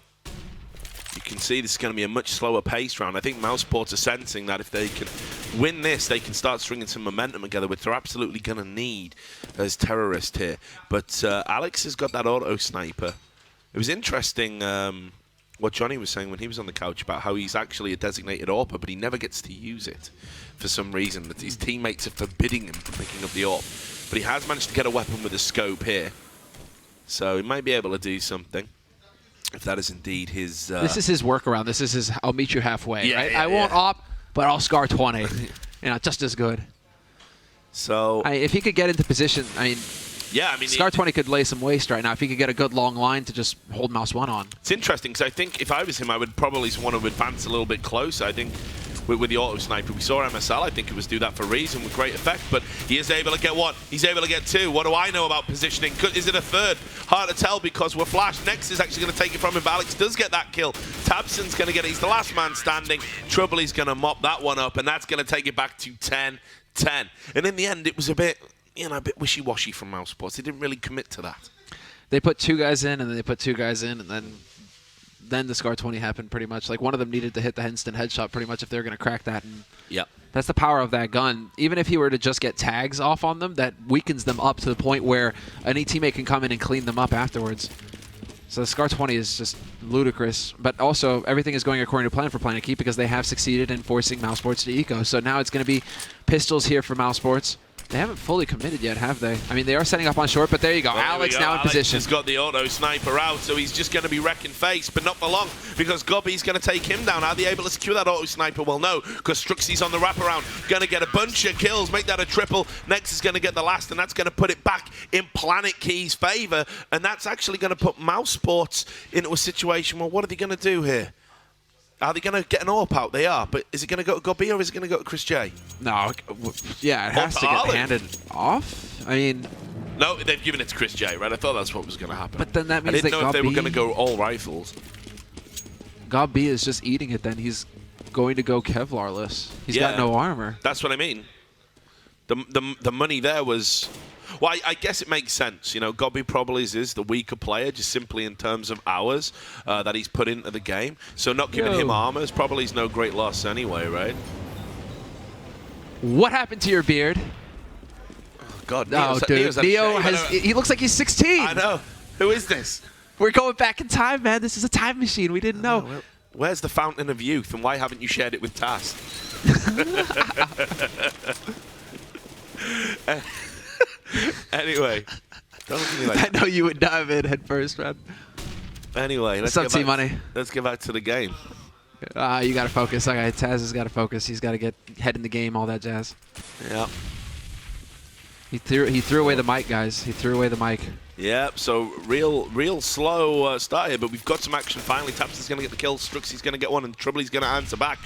you can see this is going to be a much slower pace round. I think Mousesports are sensing that if they can win this, they can start stringing some momentum together, which they're absolutely going to need as terrorists here. But Alex has got that auto sniper. It was interesting what Johnny was saying when he was on the couch about how he's actually a designated AWPer, but he never gets to use it for some reason. That his teammates are forbidding him from picking up the AWP. But he has managed to get a weapon with a scope here. So he might be able to do something. If that is indeed his... This is his workaround. This is his, I'll meet you halfway, right? I won't AWP, but I'll scar 20. Just as good. So... if he could get into position, Yeah, I mean, Scar 20 could lay some waste right now if he could get a good long line to just hold Mouse 1 on. It's interesting because I think if I was him, I would probably want to advance a little bit closer. I think with the auto sniper, we saw MSL. I think it was do that for reason with great effect, but he is able to get one. He's able to get two. What do I know about positioning? Is it a third? Hard to tell because we're flashed. Next is actually going to take it from him, but Alex does get that kill. Tabson's going to get it. He's the last man standing. Trouble, he's going to mop that one up, and that's going to take it back to 10-10. And in the end, it was a bit wishy-washy from Mousesports. They didn't really commit to that. They put 2 guys in, and then they put 2 guys in, and then the Scar 20 happened pretty much. Like, one of them needed to hit the Henston headshot pretty much if they were going to crack that. And yep. That's the power of that gun. Even if he were to just get tags off on them, that weakens them up to the point where any teammate can come in and clean them up afterwards. So the Scar 20 is just ludicrous. But also, everything is going according to plan for Planetkey because they have succeeded in forcing Mousesports to eco. So now it's going to be pistols here for Mousesports. They haven't fully committed yet, have they? I mean, they are setting up on short, but there you go. Well, Alex now in position. He's got the auto sniper out, so he's just going to be wrecking face, but not for long, because Gobby's going to take him down. Are they able to secure that auto sniper? Well, no, because Struxy's on the wraparound. Going to get a bunch of kills, make that a triple. Next is going to get the last, and that's going to put it back in Planetkey's favor, and that's actually going to put Mousesports into a situation where what are they going to do here? Are they going to get an AWP out? They are, but is it going to go to Gobby or is it going to go to Chris J? No, yeah, it has to get handed off. I mean... No, they've given it to Chris J, right? I thought that's what was going to happen. But then that means I didn't know if they were going to go all rifles. Gobby is just eating it then. He's going to go Kevlar-less. He's got no armor. That's what I mean. The money there was... Well, I guess it makes sense. You know, Gobby probably is the weaker player, just simply in terms of hours that he's put into the game. So not giving him armor is probably no great loss anyway, right? What happened to your beard? Oh, God. Oh, dude. Neo he looks like he's 16. I know. Who is this? We're going back in time, man. This is a time machine. We didn't know. Well, where's the fountain of youth, and why haven't you shared it with Tass? Anyway, don't look at me like I know you would dive in head first, man. Anyway, let's get back to the game. You got to focus. Okay, Taz has got to focus. He's got to get head in the game, all that jazz. Yeah. He threw away the mic, guys. He threw away the mic. Yep, so real slow start here, but we've got some action finally. Tapson's going to get the kill, Struxy's going to get one, and Troubly's going to answer back.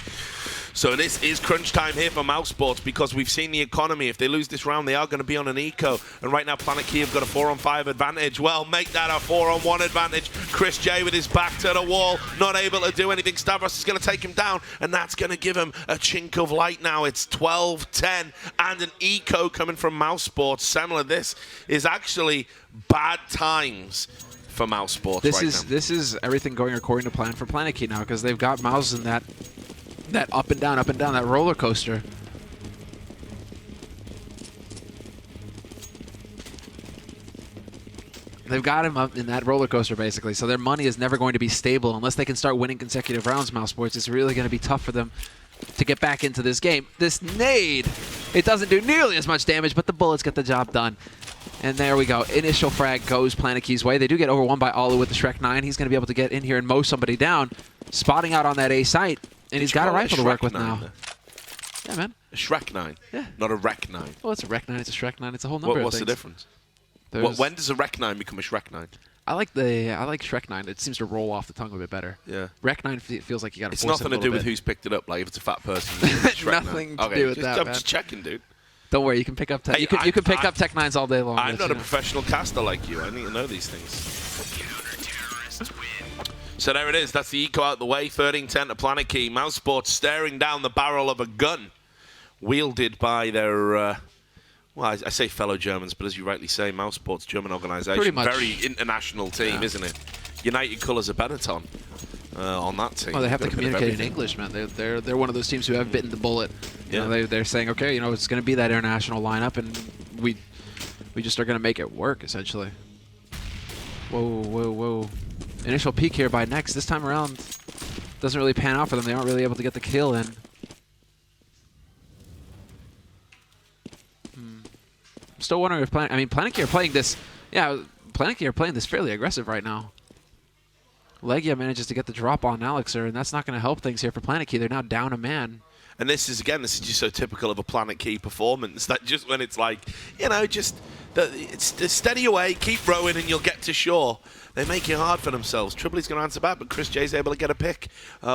So this is crunch time here for Mousesports because we've seen the economy. If they lose this round, they are going to be on an eco. And right now, Planetkey have got a 4-on-5 advantage. Well, make that a 4-on-1 advantage. Chris J with his back to the wall, not able to do anything. Stavros is going to take him down, and that's going to give him a chink of light now. It's 12-10, and an eco coming from Mousesports. Similar, this is actually bad times for Mousesports now. This is everything going according to plan for Planetkey now because they've got Mouz in that up and down, that roller coaster. They've got him up in that roller coaster, basically. So their money is never going to be stable unless they can start winning consecutive rounds, Mousesports. It's really going to be tough for them to get back into this game. This nade, it doesn't do nearly as much damage, but the bullets get the job done. And there we go. Initial frag goes Planetkey's way. They do get overwhelmed by Alu with the Shrek 9. He's going to be able to get in here and mow somebody down. Spotting out on that A site. And he's got a rifle to work with now. Yeah, man. A Shrek 9? Yeah. Not a Rec 9. Well, it's a Rec 9. It's a Shrek 9. It's a whole number of things. What's the difference? When does a Rec 9 become a Shrek 9? I like Shrek 9. It seems to roll off the tongue a bit better. Yeah. Rec 9 feels like you got to force it a It's nothing to do with who's picked it up. Like if it's a fat person. Nothing to do with that, I'm man. just checking, dude. Don't worry, you can pick up you can pick up Tech 9s all day long. I'm not a professional caster like you. I need to know these things. So there it is. That's the eco out the way. 13-10 to Planetkey. Mousesports staring down the barrel of a gun, wielded by their, well, I say fellow Germans, but as you rightly say, Mousesports, German organisation. Pretty much. Very international team, isn't it? United Colours of Benetton on that team. Well, they have to communicate in English, man. They're one of those teams who have bitten the bullet. You know, they're saying, okay, you know, it's going to be that international lineup, and we just are going to make it work, essentially. Whoa, whoa, whoa. Initial peek here by Next. This time around, doesn't really pan out for them. They aren't really able to get the kill in. I'm still wondering if Planetkey are playing this. Yeah, Planetkey are playing this fairly aggressive right now. Legia manages to get the drop on Alexer, and that's not going to help things here for Planetkey. They're now down a man. And this is just so typical of a Planetkey performance, that just when it's like, you know, it's steady away, keep rowing, and you'll get to shore. They make it hard for themselves. Tribbley's going to answer back, but Chris J's able to get a pick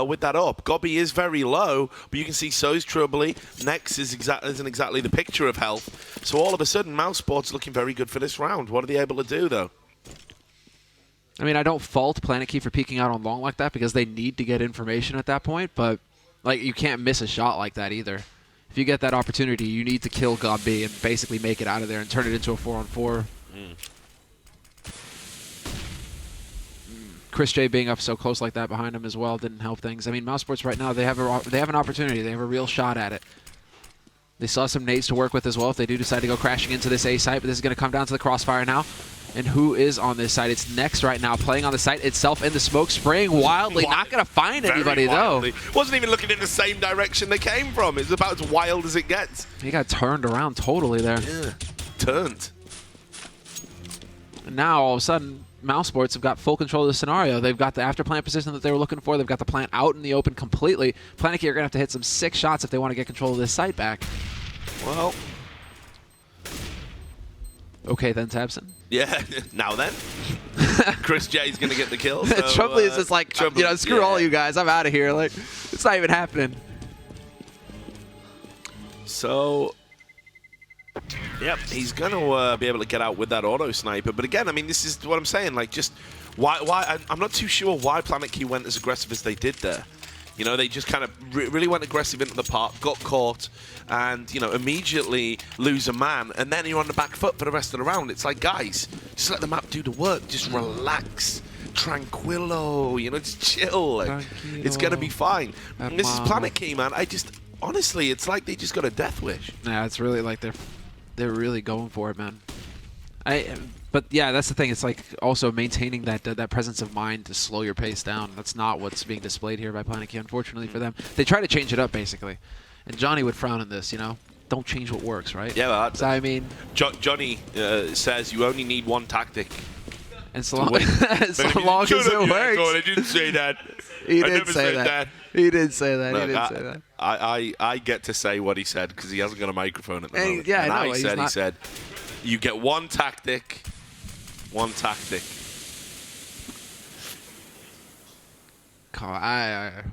with that up. Gobby is very low, but you can see so is Tribbley. Nex isn't exactly the picture of health. So all of a sudden, Mousesports looking very good for this round. What are they able to do, though? I mean, I don't fault Planetkey for peeking out on long like that because they need to get information at that point, but like you can't miss a shot like that either. If you get that opportunity, you need to kill Gobby and basically make it out of there and turn it into a 4-on-4. Chris J being up so close like that behind him as well didn't help things. I mean, Mousesports right now, they have an opportunity. They have a real shot at it. They still have some nades to work with as well if they do decide to go crashing into this A site, but this is going to come down to the crossfire now. And who is on this side? It's Nex right now, playing on the site itself in the smoke, spraying wildly. Not going to find anybody, though. Wasn't even looking in the same direction they came from. It's about as wild as it gets. He got turned around totally there. Yeah, turned. And now, all of a sudden, Mousesports have got full control of the scenario. They've got the after plant position that they were looking for. They've got the plant out in the open completely. Planetkey are going to have to hit some sick shots if they want to get control of this site back. Well. Okay, then, Tabson. Yeah, now then. Chris J's going to get the kill. So, Tribbley is just like, you know, screw all you guys. I'm out of here. Like, it's not even happening. So, yep, he's going to be able to get out with that auto sniper. But again, I mean, this is what I'm saying. Like, just why I'm not too sure why Planetkey went as aggressive as they did there. You know, they just kind of really went aggressive into the park, got caught, and, you know, immediately lose a man, and then you're on the back foot for the rest of the round. It's like, guys, just let the map do the work. Just relax. Tranquilo. You know, just chill. Like, it's going to be fine. And this is Planetkey, man. Honestly, it's like they just got a death wish. Yeah, it's really like they're really going for it, man. But yeah, that's the thing. It's like also maintaining that presence of mind to slow your pace down. That's not what's being displayed here by Planetkey, unfortunately for them. They try to change it up, basically. And Johnny would frown on this, you know? Don't change what works, right? Yeah, but so, I mean... Johnny says you only need one tactic. And so long, as it works... I didn't say that. He did say that. He did say that. Look, he did say that. I get to say what he said because he hasn't got a microphone at the moment. Yeah, and I know. He said, you get one tactic. One tactic.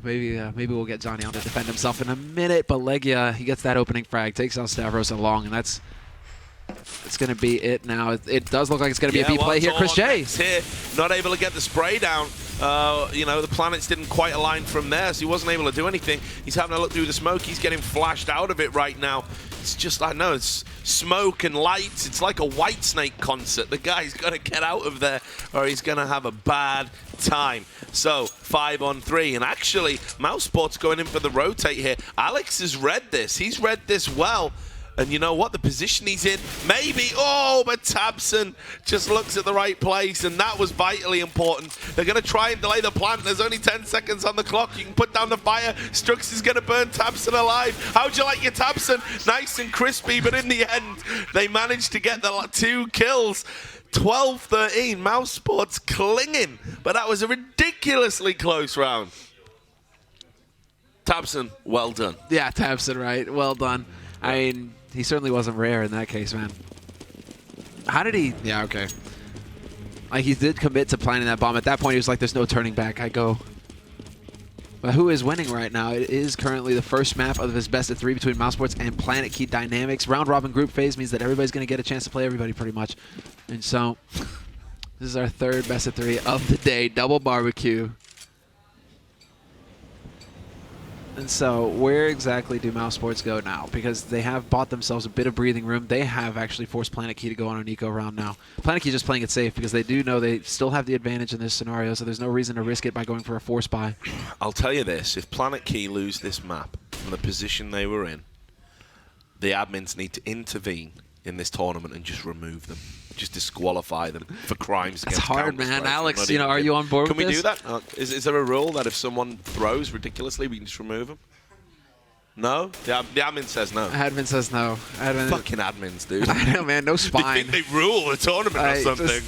Maybe we'll get Johnny on to defend himself in a minute, but Legia, he gets that opening frag, takes out Stavros along, and it's going to be it now. It does look like it's going to be a B play here. Chris J. Here, not able to get the spray down. You know, the planets didn't quite align from there, so he wasn't able to do anything. He's having a look through the smoke. He's getting flashed out of it right now. It's just like, no, it's smoke and lights. It's like a Whitesnake concert. The guy's got to get out of there or he's going to have a bad time. So, 5-on-3. And actually, Mousesports going in for the rotate here. Alex has read this. He's read this well. And you know what? The position he's in, maybe. Oh, but Tabson just looks at the right place, and that was vitally important. They're going to try and delay the plant. There's only 10 seconds on the clock. You can put down the fire. Strux is going to burn Tabson alive. How'd you like your Tabson? Nice and crispy, but in the end, they managed to get the 2 kills. 12-13, Mousesports clinging. But that was a ridiculously close round. Tabson, well done. Yeah, Tabson, right. Well done. I mean, he certainly wasn't rare in that case, man. How did he? Yeah, okay. Like, he did commit to planting that bomb. At that point, he was like, there's no turning back. I go. But who is winning right now? It is currently the first map of his best of 3 between Mousesports and Planetkey Dynamics. Round robin group phase means that everybody's going to get a chance to play everybody pretty much. And so, this is our 3rd best of 3 of the day. Double barbecue. And so, where exactly do Mousesports go now? Because they have bought themselves a bit of breathing room. They have actually forced Planetkey to go on an eco round now. Planetkey just playing it safe because they do know they still have the advantage in this scenario, so there's no reason to risk it by going for a force buy. I'll tell you this, if Planetkey lose this map from the position they were in, the admins need to intervene in this tournament and just remove them. Just disqualify them for crimes against It's hard, man. Alex, you know, are you on board with this? Can we do that? Is there a rule that if someone throws ridiculously, we can just remove them? No? The admin says no. Admin says no. Fucking admins, dude. I know, man. No spine. They think they rule the tournament or something.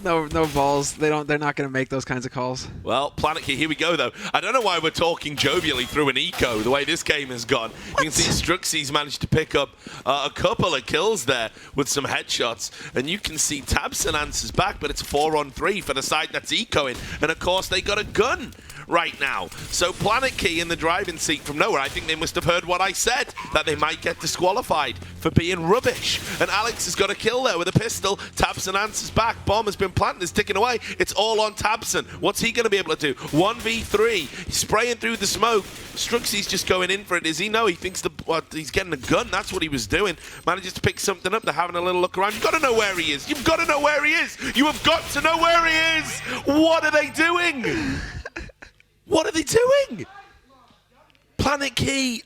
No balls. They're not going to make those kinds of calls. Well, Planetkey, here we go, though. I don't know why we're talking jovially through an eco, the way this game has gone. You can see Struxy's managed to pick up a couple of kills there with some headshots. And you can see Tabson answers back, but it's a 4-on-3 for the side that's ecoing. And, of course, they got a gun right now. So Planetkey in the driving seat from nowhere. I think they must have heard what I said, that they might get disqualified for being rubbish. And Alex has got a kill there with a pistol. Tabson answers back. Bomb has been planted. It's ticking away. It's all on Tabson. What's he going to be able to do? 1v3. He's spraying through the smoke. Struxy's just going in for it. Does he know? He thinks he's getting a gun. That's what he was doing. Manages to pick something up. They're having a little look around. You've got to know where he is. You've got to know where he is. You have got to know where he is. What are they doing? What are they doing? Planetkey,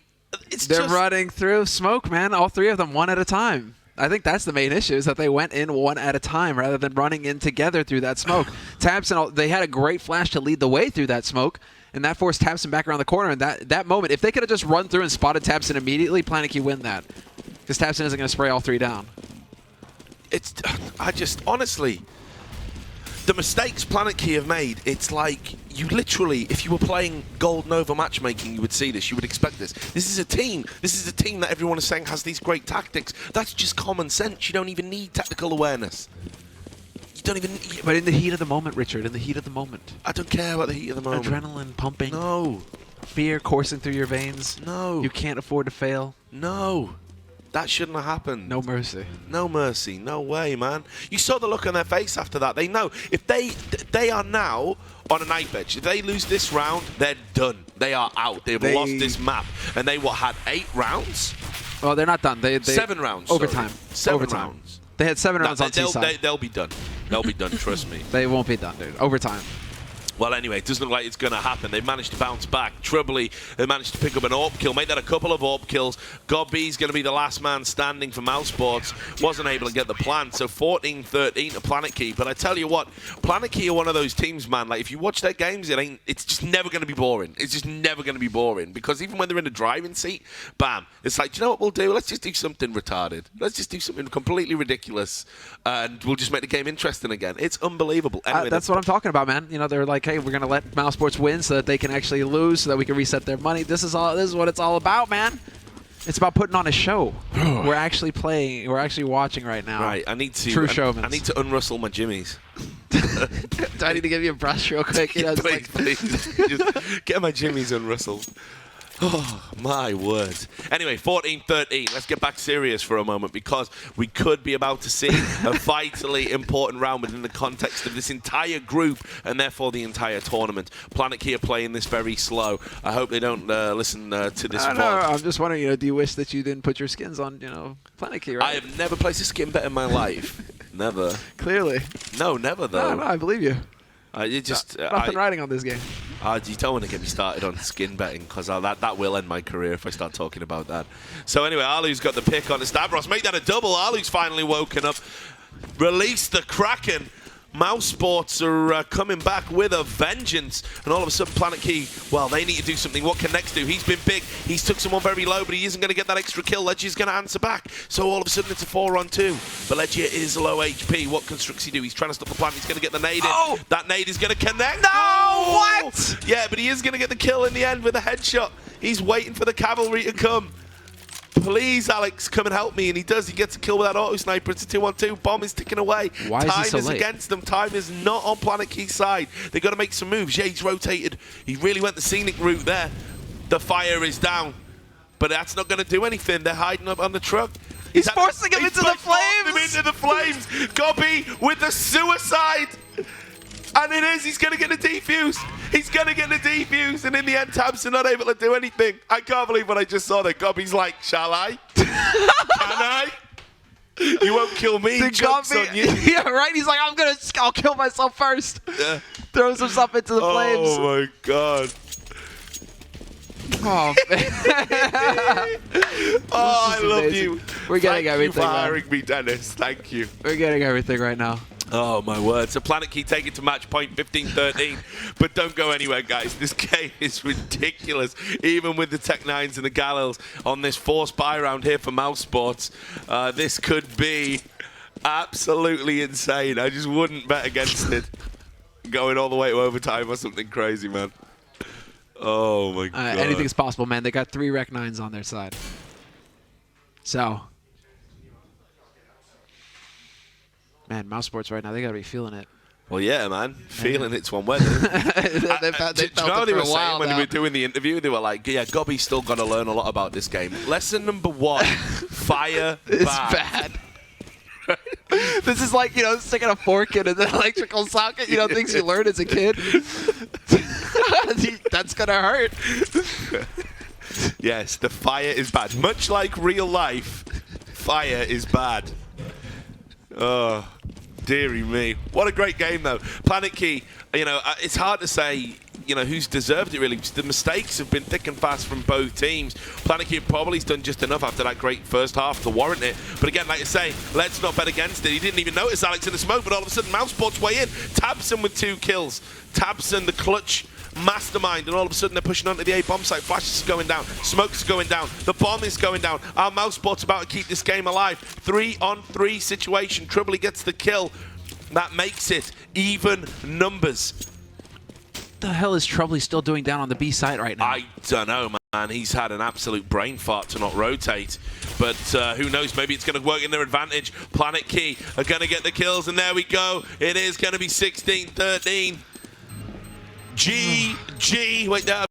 They're running through smoke, man. All three of them, one at a time. I think that's the main issue, is that they went in one at a time rather than running in together through that smoke. Tabson, they had a great flash to lead the way through that smoke, and that forced Tabson back around the corner. And that moment, if they could have just run through and spotted Tabson immediately, Planetkey win that. Because Tabson isn't going to spray all three down. Honestly, the mistakes Planetkey have made, it's like you literally, if you were playing Gold Nova matchmaking, you would see this. You would expect this. This is a team. This is a team that everyone is saying has these great tactics. That's just common sense. You don't even need tactical awareness. You don't even... But in the heat of the moment, Richard, in the heat of the moment. I don't care about the heat of the moment. Adrenaline pumping. No. Fear coursing through your veins. No. You can't afford to fail. No. That shouldn't have happened. No mercy. No mercy. No way, man. You saw the look on their face after that. They know. If they are now on a knife edge. If they lose this round, they're done. They are out. They've lost this map. And they, had 8 rounds? Well, they're not done. They 7 rounds. Overtime. Seven overtime. rounds. They had 7 rounds on T-side. They'll be done. They'll be done, trust me. They won't be done, dude. Overtime. Well, anyway, it doesn't look like it's going to happen. They managed to bounce back. Trebly, they managed to pick up an AWP kill. Made that a couple of AWP kills. Gobby's going to be the last man standing for Mousesports. Wasn't able to get the plan. So 14-13 to Planetkey. But I tell you what, Planetkey are one of those teams, man. Like, if you watch their games, it's just never going to be boring. It's just never going to be boring. Because even when they're in the driving seat, bam, it's like, do you know what we'll do? Let's just do something retarded. Let's just do something completely ridiculous. And we'll just make the game interesting again. It's unbelievable. Anyway, that's what I'm talking about, man. You know, they're like, hey, we're going to let Mousesports win so that they can actually lose, so that we can reset their money. This is what it's all about, man. It's about putting on a show. We're actually playing. We're actually watching right now. Right. I need to. True showman. I need to unrustle my jimmies. Do I need to give you a brush real quick? You know, please. Just get my jimmies unrustled. Oh, my word. Anyway, 14-13. Let's get back serious for a moment, because we could be about to see a vitally important round within the context of this entire group and therefore the entire tournament. Planetkey are playing this very slow. I hope they don't listen to this VOD. No, I'm just wondering, do you wish that you didn't put your skins on, Planetkey, right? I have never placed a skin bet in my life. Never. Clearly. No, never, though. No, I believe you. Nothing riding on this game. You don't want to get me started on skin betting, because that will end my career if I start talking about that. So anyway, Alu's got the pick on the Stavros. Make that a double. Alu's finally woken up. Release the Kraken. Mousesports are coming back with a vengeance. And all of a sudden, Planetkey, well, they need to do something. What can Next do? He's been big. He's took someone very low, but he isn't going to get that extra kill. Leggy's going to answer back. So all of a sudden, it's a 4-on-2. But Leggy is low HP. What can Struxy do? He's trying to stop the plant. He's going to get the nade in. That nade is going to connect. No! What? Yeah, but he is going to get the kill in the end with a headshot. He's waiting for the cavalry to come. Please, Alex, come and help me. And he does. He gets a kill with that auto sniper. It's a 2-on-2. Bomb is ticking away. Why Time is he so late? Against them. Time is not on Planetkey's side. They've got to make some moves. Yeah, he's rotated. He really went the scenic route there. The fire is down. But that's not going to do anything. They're hiding up on the truck. He's forcing him into the flames. Him into the flames. Gobby with the suicide. And it is. He's going to get the defuse. He's going to get the defuse. And in the end, Tabson not able to do anything. I can't believe what I just saw there. Gobby's like, shall I? Can I? You won't kill me. Joke's on you. Yeah, right? He's like, I'll kill myself first. Yeah. Throws himself into the flames. Oh, my God. Oh, man. I love you. We're getting everything. Thank you for hiring me, Dennis. Thank you. We're getting everything right now. Oh, my word. So Planetkey take it to match point 15-13. But don't go anywhere, guys. This game is ridiculous. Even with the Tech 9s and the Galils on this forced buy round here for Mousesports, this could be Absolutely insane. I just wouldn't bet against it. Going all the way to overtime or something crazy, man. Oh, my God. Anything's possible, man. They got 3 Rec 9s on their side. So, man, Mousesports right now, they got to be feeling it. Well, yeah, man. Feeling it's one way. Do you know what they were saying when we were doing the interview? They were like, yeah, Gobby's still got to learn a lot about this game. Lesson number 1, fire It's bad. This is like, sticking a fork in an electrical socket, things you learn as a kid. That's going to hurt. Yes, the fire is bad. Much like real life, fire is bad. Oh, dearie me. What a great game, though. Planetkey, it's hard to say, who's deserved it, really. The mistakes have been thick and fast from both teams. Planetkey probably has done just enough after that great first half to warrant it. But again, like I say, let's not bet against it. He didn't even notice Alex in the smoke, but all of a sudden, Mousesports way in. Tabson with 2 kills. Tabson, the clutch mastermind, and all of a sudden they're pushing onto the A bomb site. Flashes is going down, smoke's going down, the bomb is going down. Our Mousesports about to keep this game alive. 3-on-3 situation. Troubley gets the kill. That makes it even numbers. What the hell is Troubley still doing down on the B site right now? I don't know, man. He's had an absolute brain fart to not rotate. But who knows? Maybe it's going to work in their advantage. Planetkey are going to get the kills, and there we go. It is going to be 16-13. GG. Wait, there.